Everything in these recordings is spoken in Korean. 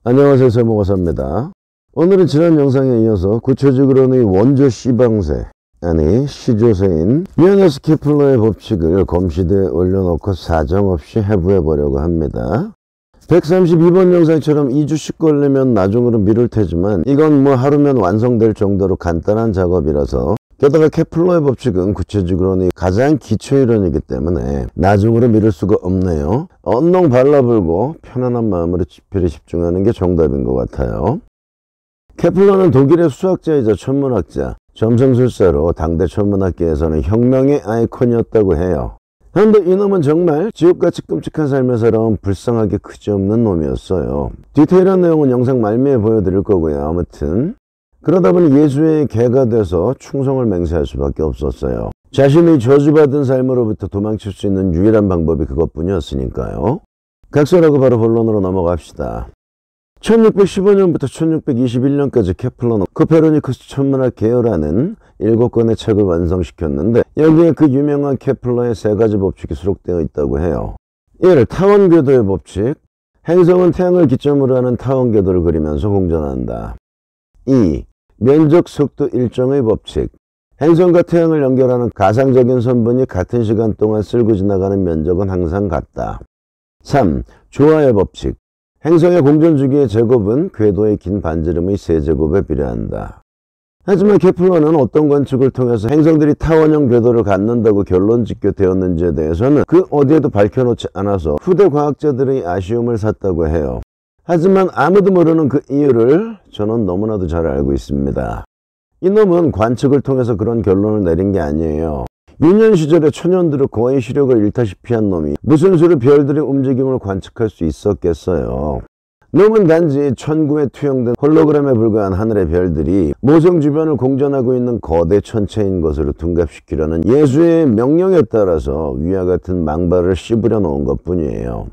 안녕하세요, 세모가사입니다. 오늘은 지난 영상에 이어서 구체적으로는 이 원조 C방세, 아니 C조세인 요하네스 케플러의 법칙을 검시대에 올려놓고 사정없이 해부해 보려고 합니다. 132번 영상처럼 2주씩 걸리면 나중으로 미룰 테지만 이건 뭐 하루면 완성될 정도로 간단한 작업이라서, 게다가 케플러의 법칙은 구체적으로는 가장 기초이론이기 때문에 나중으로 미룰 수가 없네요. 언능 발라불고 편안한 마음으로 집필에 집중하는 게 정답인 것 같아요. 케플러는 독일의 수학자이자 천문학자, 점성술사로 당대 천문학계에서는 혁명의 아이콘이었다고 해요. 그런데 이놈은 정말 지옥같이 끔찍한 삶을 살아온 불쌍하게 그지없는 놈이었어요. 디테일한 내용은 영상 말미에 보여드릴 거고요. 아무튼 그러다 보니 예수의 개가 돼서 충성을 맹세할 수밖에 없었어요. 자신의 저주받은 삶으로부터 도망칠 수 있는 유일한 방법이 그것뿐이었으니까요. 각설하고 바로 본론으로 넘어갑시다. 1615년부터 1621년까지 케플러는 코페르니쿠스 천문학 개요라는 7권의 책을 완성시켰는데, 여기에 그 유명한 케플러의 3가지 법칙이 수록되어 있다고 해요. 1. 타원궤도의 법칙. 행성은 태양을 기점으로 하는 타원궤도를 그리면서 공전한다. 2. 면적 속도 일정의 법칙. 행성과 태양을 연결하는 가상적인 선분이 같은 시간 동안 쓸고 지나가는 면적은 항상 같다. 3. 조화의 법칙. 행성의 공전주기의 제곱은 궤도의 긴 반지름의 세제곱에 비례한다. 하지만 케플러는 어떤 관측을 통해서 행성들이 타원형 궤도를 갖는다고 결론짓게 되었는지에 대해서는 그 어디에도 밝혀놓지 않아서 후대 과학자들의 아쉬움을 샀다고 해요. 하지만 아무도 모르는 그 이유를 저는 너무나도 잘 알고 있습니다. 이놈은 관측을 통해서 그런 결론을 내린 게 아니에요. 유년 시절에 천연들을 거의 시력을 잃다시피 한 놈이 무슨 수로 별들의 움직임을 관측할 수 있었겠어요. 놈은 단지 천구에 투영된 홀로그램에 불과한 하늘의 별들이 모성 주변을 공전하고 있는 거대 천체인 것으로 둔갑시키려는 예수의 명령에 따라서 위와 같은 망발을 씹으려 놓은 것뿐이에요.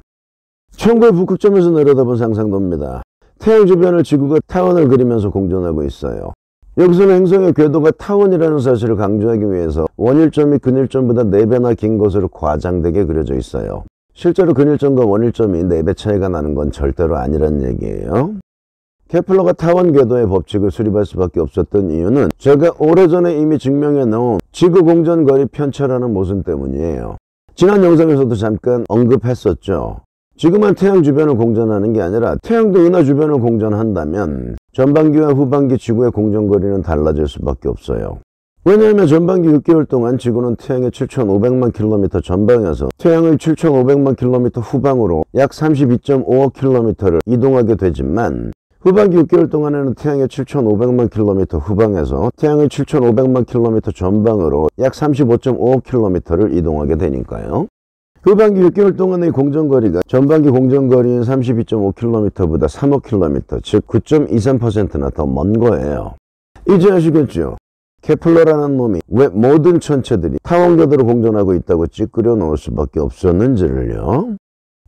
천구의 북극점에서 내려다본 상상도입니다. 태양 주변을 지구가 타원을 그리면서 공전하고 있어요. 여기서는 행성의 궤도가 타원이라는 사실을 강조하기 위해서 원일점이 근일점보다 4배나 긴 것으로 과장되게 그려져 있어요. 실제로 근일점과 원일점이 4배 차이가 나는 건 절대로 아니란 얘기예요. 케플러가 타원 궤도의 법칙을 수립할 수밖에 없었던 이유는 제가 오래전에 이미 증명해 놓은 지구 공전 거리 편차라는 모순 때문이에요. 지난 영상에서도 잠깐 언급했었죠. 지구만 태양 주변을 공전하는 게 아니라 태양도 은하 주변을 공전한다면 전반기와 후반기 지구의 공전거리는 달라질 수밖에 없어요. 왜냐하면 전반기 6개월 동안 지구는 태양의 7,500만 킬로미터 전방에서 태양의 7,500만 킬로미터 후방으로 약 32.5억 킬로미터를 이동하게 되지만, 후반기 6개월 동안에는 태양의 7,500만 킬로미터 후방에서 태양의 7,500만 킬로미터 전방으로 약 35.5억 킬로미터를 이동하게 되니까요. 후반기 6개월 동안의 공전거리가 전반기 공전거리인 32.5km보다 3억 km, 즉 9.23%나 더 먼 거예요. 이제 아시겠죠? 케플러라는 놈이 왜 모든 천체들이 타원궤도로 공전하고 있다고 찌끄려 놓을 수밖에 없었는지를요.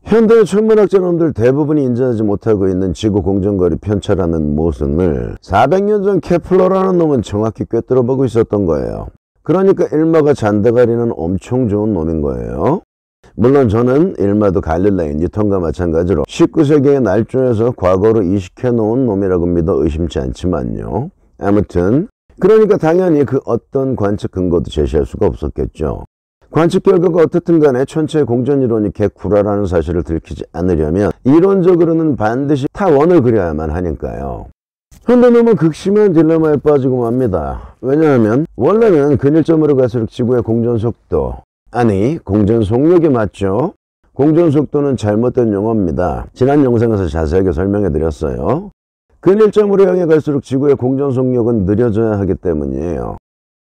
현대의 천문학자놈들 대부분이 인정하지 못하고 있는 지구 공전거리 편차라는 모순을 400년 전 케플러라는 놈은 정확히 꿰뚫어보고 있었던 거예요. 그러니까 일마가 잔대가리는 엄청 좋은 놈인 거예요. 물론 저는 일마도 갈릴레이, 뉴턴과 마찬가지로 19세기의 날조에서 과거로 이식해 놓은 놈이라고 믿어 의심치 않지만요. 아무튼 그러니까 당연히 그 어떤 관측 근거도 제시할 수가 없었겠죠. 관측 결과가 어떻든 간에 천체의 공전이론이 개구라라는 사실을 들키지 않으려면 이론적으로는 반드시 타원을 그려야만 하니까요. 근데 너무 극심한 딜레마에 빠지고 맙니다. 왜냐하면 원래는 근일점으로 갈수록 지구의 공전속도, 아니 공전속력이 맞죠? 공전속도는 잘못된 용어입니다. 지난 영상에서 자세하게 설명해 드렸어요. 근일점으로 향해 갈수록 지구의 공전속력은 느려져야 하기 때문이에요.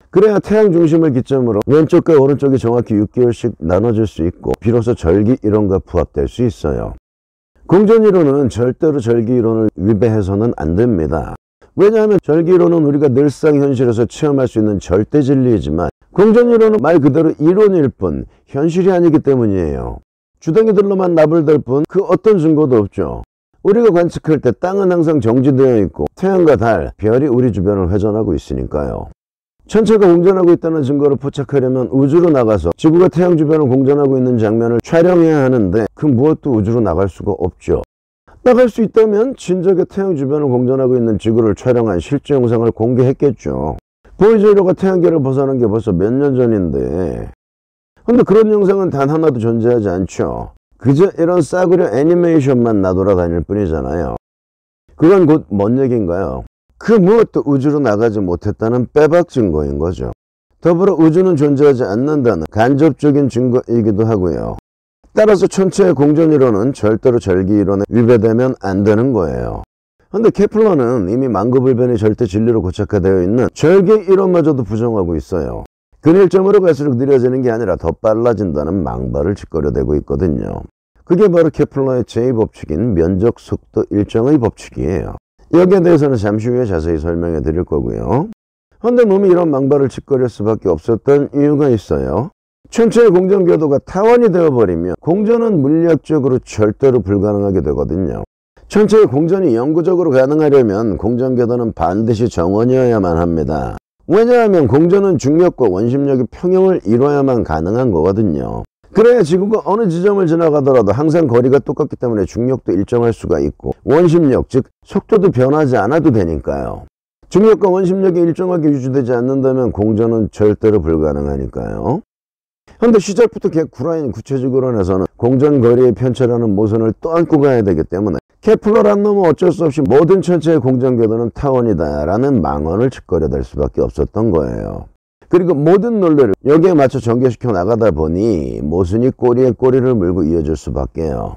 그래야 태양 중심을 기점으로 왼쪽과 오른쪽이 정확히 6개월씩 나눠질 수 있고 비로소 절기이론과 부합될 수 있어요. 공전이론은 절대로 절기이론을 위배해서는 안 됩니다. 왜냐하면 절기이론은 우리가 늘상 현실에서 체험할 수 있는 절대 진리이지만, 공전이론은 말 그대로 이론일 뿐 현실이 아니기 때문이에요. 주둥이들로만 나불댈 뿐 그 어떤 증거도 없죠. 우리가 관측할 때 땅은 항상 정지되어 있고 태양과 달, 별이 우리 주변을 회전하고 있으니까요. 천체가 공전하고 있다는 증거를 포착하려면 우주로 나가서 지구가 태양 주변을 공전하고 있는 장면을 촬영해야 하는데 그 무엇도 우주로 나갈 수가 없죠. 딱 할 수 있다면 진작에 태양 주변을 공전하고 있는 지구를 촬영한 실제 영상을 공개했겠죠. 보이저로가 태양계를 벗어난 게 벌써 몇 년 전인데, 근데 그런 영상은 단 하나도 존재하지 않죠. 그저 이런 싸구려 애니메이션만 나돌아다닐 뿐이잖아요. 그건 곧 뭔 얘기인가요? 그 무엇도 우주로 나가지 못했다는 빼박 증거인 거죠. 더불어 우주는 존재하지 않는다는 간접적인 증거이기도 하고요. 따라서 천체의 공전이론은 절대로 절기이론에 위배되면 안 되는 거예요. 근데 케플러는 이미 만고불변의 절대 진리로 고착화되어 있는 절기이론마저도 부정하고 있어요. 근일점으로 갈수록 느려지는 게 아니라 더 빨라진다는 망발을 짓거려대고 있거든요. 그게 바로 케플러의 제2법칙인 면적 속도 일정의 법칙이에요. 여기에 대해서는 잠시 후에 자세히 설명해 드릴 거고요. 근데 몸이 이런 망발을 짓거릴 수밖에 없었던 이유가 있어요. 천체의 공전 궤도가 타원이 되어버리면 공전은 물리학적으로 절대로 불가능하게 되거든요. 천체의 공전이 영구적으로 가능하려면 공전 궤도는 반드시 정원이어야만 합니다. 왜냐하면 공전은 중력과 원심력이 평형을 이뤄야만 가능한 거거든요. 그래야 지구가 어느 지점을 지나가더라도 항상 거리가 똑같기 때문에 중력도 일정할 수가 있고 원심력, 즉 속도도 변하지 않아도 되니까요. 중력과 원심력이 일정하게 유지되지 않는다면 공전은 절대로 불가능하니까요. 그런데 시작부터 개구라인 구체적으로는 공전 거리의 편차라는 모순을 또 안고 가야 되기 때문에 케플러란 놈은 어쩔 수 없이 모든 천체의 공전 궤도는 타원이다 라는 망언을 짓거려댈 수밖에 없었던 거예요. 그리고 모든 논리를 여기에 맞춰 전개시켜 나가다 보니 모순이 꼬리에 꼬리를 물고 이어질 수밖에요.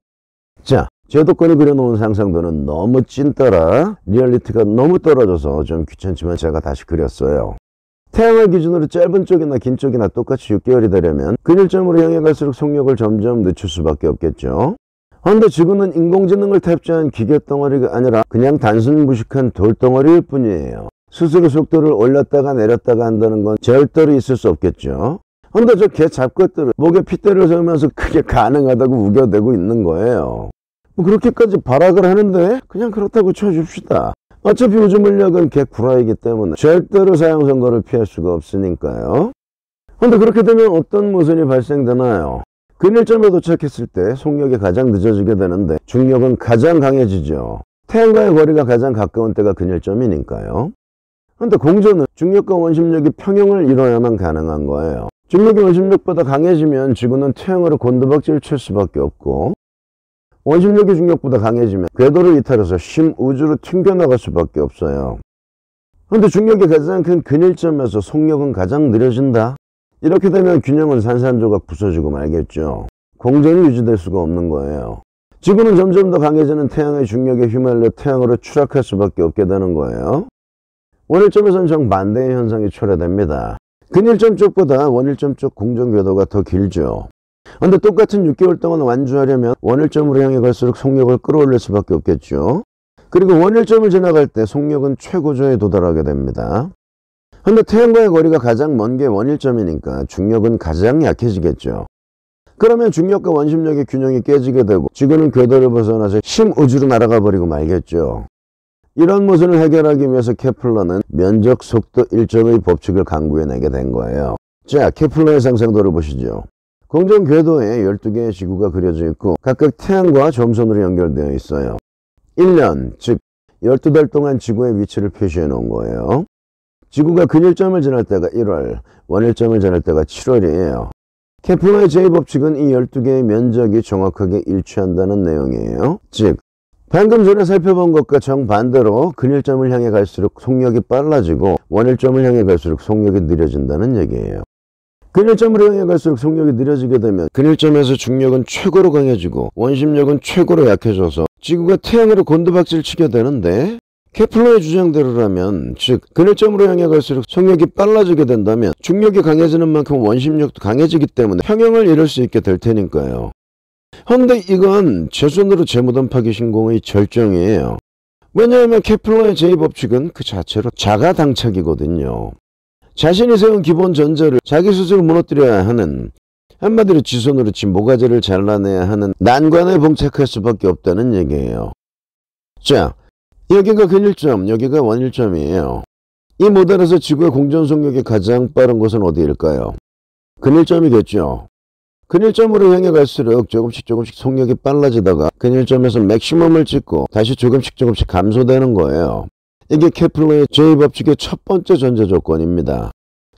자, 제도권이 그려놓은 상상도는 너무 찐따라 리얼리티가 너무 떨어져서 좀 귀찮지만 제가 다시 그렸어요. 태양을 기준으로 짧은 쪽이나 긴 쪽이나 똑같이 6개월이 되려면 근일점으로 향해 갈수록 속력을 점점 늦출 수밖에 없겠죠. 그런데 지구는 인공지능을 탑재한 기계덩어리가 아니라 그냥 단순 무식한 돌덩어리일 뿐이에요. 스스로 속도를 올렸다가 내렸다가 한다는 건 절대로 있을 수 없겠죠. 근데 저 개 잡것들을 목에 핏대를 세우면서 그게 가능하다고 우겨대고 있는 거예요. 뭐 그렇게까지 발악을 하는데 그냥 그렇다고 쳐줍시다. 어차피 우주 물력은 개구라이기 때문에 절대로 사형 선고를 피할 수가 없으니까요. 근데 그렇게 되면 어떤 모순이 발생되나요? 근일점에 도착했을 때 속력이 가장 늦어지게 되는데 중력은 가장 강해지죠. 태양과의 거리가 가장 가까운 때가 근일점이니까요. 근데 공전은 중력과 원심력이 평형을 이뤄야만 가능한 거예요. 중력이 원심력보다 강해지면 지구는 태양으로 곤두박질 칠 수밖에 없고 원심력이 중력보다 강해지면 궤도를 이탈해서 심우주로 튕겨나갈 수밖에 없어요. 근데 중력이 가장 큰 근일점에서 속력은 가장 느려진다? 이렇게 되면 균형은 산산조각 부서지고 말겠죠. 공전이 유지될 수가 없는 거예요. 지구는 점점 더 강해지는 태양의 중력에 휘말려 태양으로 추락할 수밖에 없게 되는 거예요. 원일점에서는 정반대의 현상이 초래됩니다. 근일점 쪽보다 원일점 쪽 공전 궤도가 더 길죠. 그런데 똑같은 6개월 동안 완주하려면 원일점으로 향해 갈수록 속력을 끌어올릴 수밖에 없겠죠. 그리고 원일점을 지나갈 때 속력은 최고조에 도달하게 됩니다. 그런데 태양과의 거리가 가장 먼 게 원일점이니까 중력은 가장 약해지겠죠. 그러면 중력과 원심력의 균형이 깨지게 되고 지구는 궤도를 벗어나서 심우주로 날아가 버리고 말겠죠. 이런 모순을 해결하기 위해서 케플러는 면적 속도 일정의 법칙을 강구해내게 된 거예요. 자, 케플러의 상상도를 보시죠. 공전 궤도에 12개의 지구가 그려져 있고 각각 태양과 점선으로 연결되어 있어요. 1년, 즉 12달 동안 지구의 위치를 표시해 놓은 거예요. 지구가 근일점을 지날 때가 1월, 원일점을 지날 때가 7월이에요. 케플러의 제2법칙은 이 12개의 면적이 정확하게 일치한다는 내용이에요. 즉, 방금 전에 살펴본 것과 정반대로 근일점을 향해 갈수록 속력이 빨라지고 원일점을 향해 갈수록 속력이 느려진다는 얘기예요. 근일점으로 향해 갈수록 속력이 느려지게 되면 근일점에서 중력은 최고로 강해지고 원심력은 최고로 약해져서 지구가 태양으로 곤두박질 치게 되는데 케플러의 주장대로라면 즉 근일점으로 향해 갈수록 속력이 빨라지게 된다면 중력이 강해지는 만큼 원심력도 강해지기 때문에 평형을 이룰 수 있게 될 테니까요. 그런데 이건 제 손으로 재무덤 파기 신공의 절정이에요. 왜냐하면 케플러의 제2법칙은 그 자체로 자가당착이거든요. 자신이 세운 기본 전제를 자기 스스로 무너뜨려야 하는, 한마디로 지 손으로 지 모가지를 잘라내야 하는 난관에 봉착할 수밖에 없다는 얘기예요. 자, 여기가 근일점, 여기가 원일점이에요. 이 모델에서 지구의 공전 속력이 가장 빠른 곳은 어디일까요? 근일점이겠죠. 근일점으로 향해 갈수록 조금씩 속력이 빨라지다가 근일점에서 맥시멈을 찍고 다시 조금씩 감소되는 거예요. 이게 케플러의 제2법칙의 첫 번째 전제 조건입니다.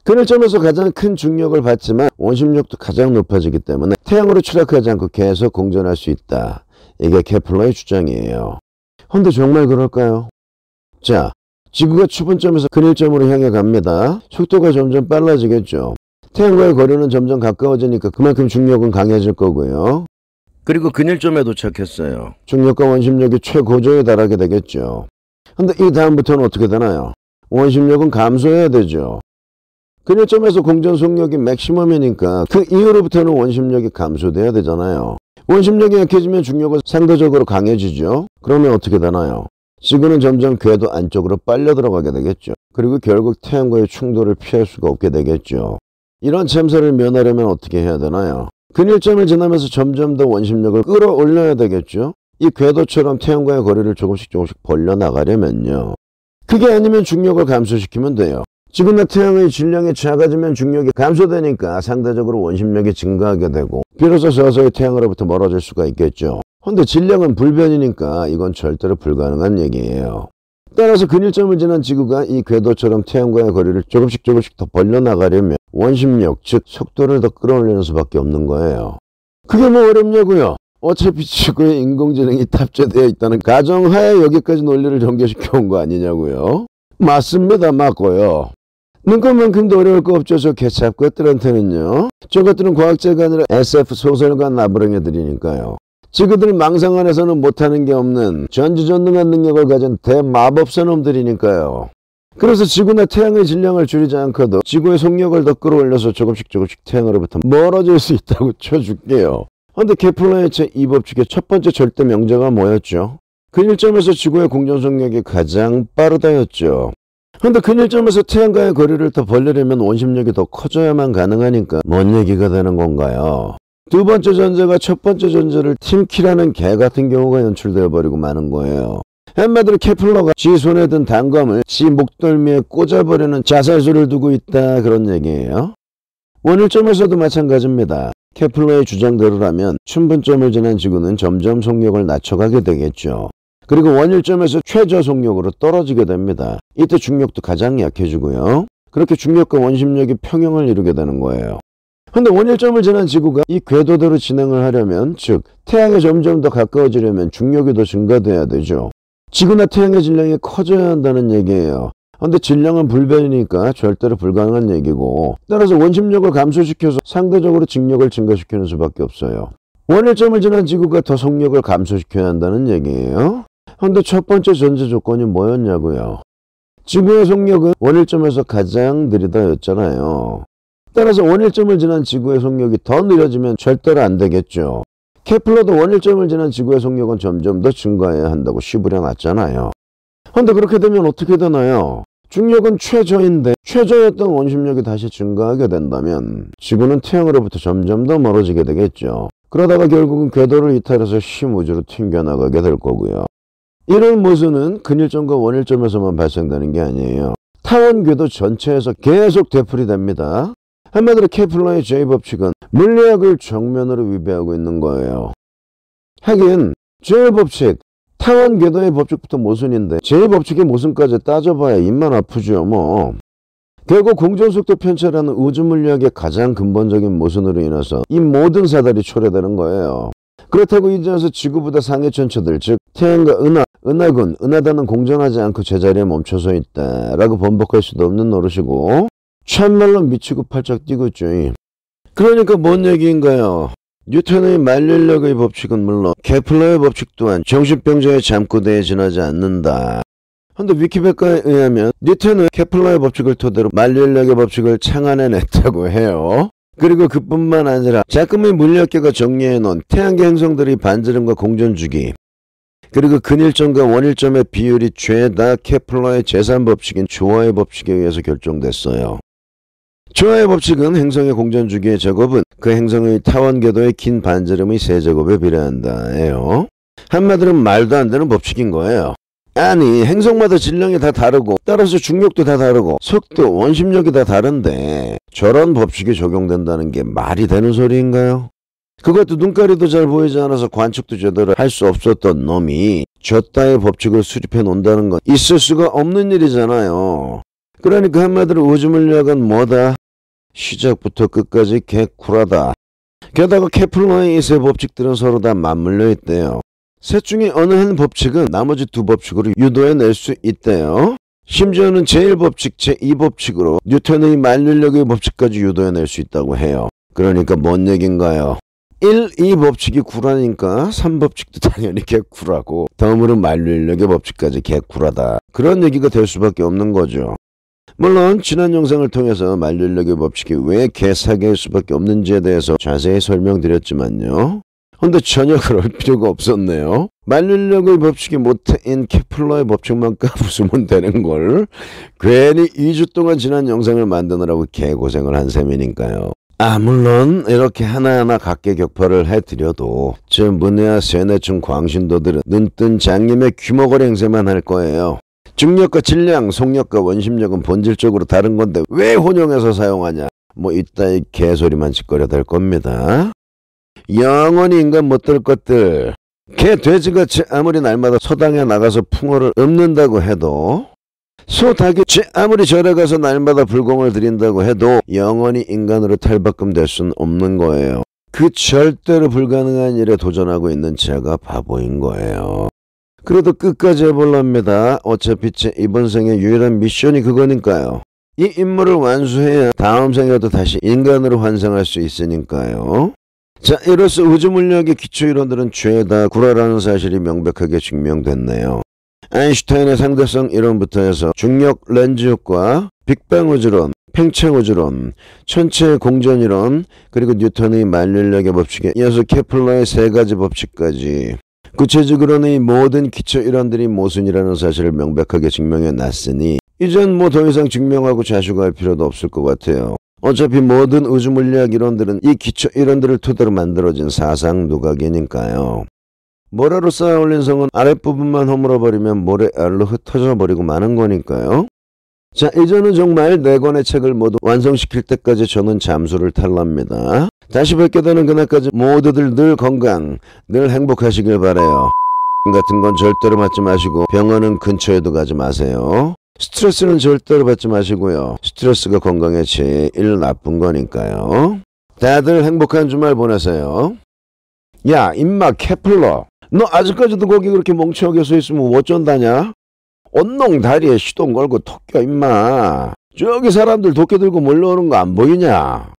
근일점에서 가장 큰 중력을 받지만 원심력도 가장 높아지기 때문에 태양으로 추락하지 않고 계속 공전할 수 있다. 이게 케플러의 주장이에요. 근데 정말 그럴까요? 자, 지구가 추분점에서 근일점으로 향해 갑니다. 속도가 점점 빨라지겠죠. 태양과의 거리는 점점 가까워지니까 그만큼 중력은 강해질 거고요. 그리고 근일점에 도착했어요. 중력과 원심력이 최고조에 달하게 되겠죠. 근데 이 다음부터는 어떻게 되나요? 원심력은 감소해야 되죠. 근일점에서 공전 속력이 맥시멈이니까 그 이후로부터는 원심력이 감소돼야 되잖아요. 원심력이 약해지면 중력은 상대적으로 강해지죠. 그러면 어떻게 되나요? 지구는 점점 궤도 안쪽으로 빨려 들어가게 되겠죠. 그리고 결국 태양과의 충돌을 피할 수가 없게 되겠죠. 이런 참사를 면하려면 어떻게 해야 되나요? 근일점을 지나면서 점점 더 원심력을 끌어올려야 되겠죠. 이 궤도처럼 태양과의 거리를 조금씩 벌려나가려면요. 그게 아니면 중력을 감소시키면 돼요. 지구나 태양의 질량이 작아지면 중력이 감소되니까 상대적으로 원심력이 증가하게 되고 비로소 서서히 태양으로부터 멀어질 수가 있겠죠. 근데 질량은 불변이니까 이건 절대로 불가능한 얘기예요. 따라서 근일점을 지난 지구가 이 궤도처럼 태양과의 거리를 조금씩 더 벌려나가려면 원심력, 즉 속도를 더 끌어올리는 수밖에 없는 거예요. 그게 뭐 어렵냐고요? 어차피 지구에 인공지능이 탑재되어 있다는 가정하에 여기까지 논리를 전개시켜 온 거 아니냐고요? 맞습니다. 맞고요. 눈꽃만큼도 어려울 거 없죠. 저 개찹것들한테는요. 저것들은 과학자가 아니라 SF 소설가 나부랭이들이니까요. 지구들 망상 안에서는 못하는 게 없는 전지전능한 능력을 가진 대마법사 놈들이니까요. 그래서 지구나 태양의 질량을 줄이지 않고도 지구의 속력을 더 끌어올려서 조금씩 태양으로부터 멀어질 수 있다고 쳐줄게요. 근데 케플러의 제2법칙의 첫 번째 절대 명제가 뭐였죠? 근일점에서 지구의 공전 속력이 가장 빠르다였죠. 근데 근일점에서 태양과의 거리를 더 벌리려면 원심력이 더 커져야만 가능하니까 뭔 얘기가 되는 건가요? 두 번째 전제가 첫 번째 전제를 팀키라는 개 같은 경우가 연출되어 버리고 마는 거예요. 한마디로 케플러가 지 손에 든 단검을 지 목덜미에 꽂아버리는 자살수를 두고 있다 그런 얘기예요. 원일점에서도 마찬가지입니다. 케플러의 주장대로라면 춘분점을 지난 지구는 점점 속력을 낮춰가게 되겠죠. 그리고 원일점에서 최저 속력으로 떨어지게 됩니다. 이때 중력도 가장 약해지고요. 그렇게 중력과 원심력이 평형을 이루게 되는 거예요. 근데 원일점을 지난 지구가 이 궤도대로 진행을 하려면, 즉 태양에 점점 더 가까워지려면 중력이 더 증가돼야 되죠. 지구나 태양의 질량이 커져야 한다는 얘기예요. 근데 질량은 불변이니까 절대로 불가능한 얘기고, 따라서 원심력을 감소시켜서 상대적으로 직력을 증가시키는 수밖에 없어요. 원일점을 지난 지구가 더 속력을 감소시켜야 한다는 얘기예요. 근데 첫 번째 전제 조건이 뭐였냐고요? 지구의 속력은 원일점에서 가장 느리다였잖아요. 따라서 원일점을 지난 지구의 속력이 더 느려지면 절대로 안 되겠죠. 케플러도 원일점을 지난 지구의 속력은 점점 더 증가해야 한다고 시부려 놨잖아요. 근데 그렇게 되면 어떻게 되나요? 중력은 최저인데 최저였던 원심력이 다시 증가하게 된다면 지구는 태양으로부터 점점 더 멀어지게 되겠죠. 그러다가 결국은 궤도를 이탈해서 심우주로 튕겨나가게 될 거고요. 이런 모순은 근일점과 원일점에서만 발생되는 게 아니에요. 타원 궤도 전체에서 계속 되풀이 됩니다. 한마디로 케플러의 제2법칙은 물리학을 정면으로 위배하고 있는 거예요. 하긴 제1법칙, 타원 궤도의 법칙부터 모순인데 제2법칙의 모순까지 따져봐야 입만 아프죠 뭐. 결국 공전속도 편차라는 우주물리학의 가장 근본적인 모순으로 인해서 이 모든 사달이 초래되는 거예요. 그렇다고 이제 와서 지구보다 상위 천체들, 즉 태양과 은하군, 은하단은 공전하지 않고 제자리에 멈춰서 있다라고 번복할 수도 없는 노릇이고 참말로 미치고 팔짝 뛰고 있죠. 그러니까 뭔 얘기인가요? 뉴턴의 만릴력의 법칙은 물론 케플러의 법칙 또한 정신병자의 잠꼬대에 지나지 않는다. 근데 위키백과에 의하면 뉴턴은 케플러의 법칙을 토대로 만릴력의 법칙을 창안해냈다고 해요. 그리고 그뿐만 아니라 자꾸의 물리학계가 정리해놓은 태양계 행성들의 반지름과 공전주기, 그리고 근일점과 원일점의 비율이 죄다 케플러의 제3법칙인 조화의 법칙에 의해서 결정됐어요. 조화의 법칙은 행성의 공전주기의 제곱은 그 행성의 타원궤도의 긴 반지름의 세제곱에 비례한다예요. 한마디로 말도 안 되는 법칙인 거예요. 아니, 행성마다 질량이 다 다르고 따라서 중력도 다 다르고 속도, 원심력이 다 다른데 저런 법칙이 적용된다는 게 말이 되는 소리인가요? 그것도 눈가리도 잘 보이지 않아서 관측도 제대로 할 수 없었던 놈이 저따위 법칙을 수립해 놓는다는 건 있을 수가 없는 일이잖아요. 그러니까 한마디로 우주물리학은 뭐다? 시작부터 끝까지 개쿨하다. 게다가 케플러의 이 세 법칙들은 서로 다 맞물려 있대요. 셋 중에 어느 한 법칙은 나머지 두 법칙으로 유도해낼 수 있대요. 심지어는 제1법칙, 제2법칙으로 뉴턴의 만륜력의 법칙까지 유도해낼 수 있다고 해요. 그러니까 뭔 얘긴가요? 1, 2법칙이 쿨하니까 3법칙도 당연히 개쿨하고 덤으로 만륜력의 법칙까지 개쿨하다. 그런 얘기가 될 수밖에 없는 거죠. 물론 지난 영상을 통해서 만륜력의 법칙이 왜 개사기일 수밖에 없는지에 대해서 자세히 설명드렸지만요. 근데 전혀 그럴 필요가 없었네요. 만륜력의 법칙이 모태인 케플러의 법칙만 까부수면 되는 걸 괜히 2주 동안 지난 영상을 만드느라고 개고생을 한 셈이니까요. 물론 이렇게 하나하나 각계격파를 해드려도 저 문해와 세뇌충 광신도들은 눈뜬 장님의 귀머거리 행세만 할 거예요. 중력과 질량, 속력과 원심력은 본질적으로 다른 건데 왜 혼용해서 사용하냐? 뭐 이따위 개소리만 짓거려 댈 겁니다. 영원히 인간 못될 것들. 개 돼지같이 아무리 날마다 서당에 나가서 풍어를 읊는다고 해도 소 닭이 아무리 절에 가서 날마다 불공을 드린다고 해도 영원히 인간으로 탈바꿈될 수는 없는 거예요. 그 절대로 불가능한 일에 도전하고 있는 제가 바보인 거예요. 그래도 끝까지 해볼랍니다. 어차피 제 이번 생의 유일한 미션이 그거니까요. 이 임무를 완수해야 다음 생에도 다시 인간으로 환생할 수 있으니까요. 자, 이로써 우주물리학의 기초이론들은 죄다 구라라는 사실이 명백하게 증명됐네요. 아인슈타인의 상대성 이론부터 해서 중력 렌즈 효과, 빅뱅 우주론, 팽창 우주론, 천체 공전이론, 그리고 뉴턴의 만륜력의 법칙에 이어서 케플러의 세 가지 법칙까지 구체적으로는 이 모든 기초이론들이 모순이라는 사실을 명백하게 증명해 놨으니 이젠 뭐 더 이상 증명하고 자슈할 필요도 없을 것 같아요. 어차피 모든 우주물리학 이론들은 이 기초이론들을 토대로 만들어진 사상 누각이니까요. 모래로 쌓아 올린 성은 아랫부분만 허물어버리면 모래알로 흩어져버리고 마는 거니까요. 자, 이제는 정말 4권의 책을 모두 완성시킬 때까지 저는 잠수를 탈랍니다. 다시 뵙게 되는 그날까지 모두들 늘 건강, 늘 행복하시길 바라요. 같은 건 절대로 맞지 마시고 병원은 근처에도 가지 마세요. 스트레스는 절대로 받지 마시고요. 스트레스가 건강에 제일 나쁜 거니까요. 다들 행복한 주말 보내세요. 야, 임마 케플러. 너 아직까지도 거기 그렇게 멍청하게 서 있으면 어쩐다냐? 언농 다리에 시동 걸고 턱 껴 임마. 저기 사람들 도끼 들고 몰려오는 거 안 보이냐?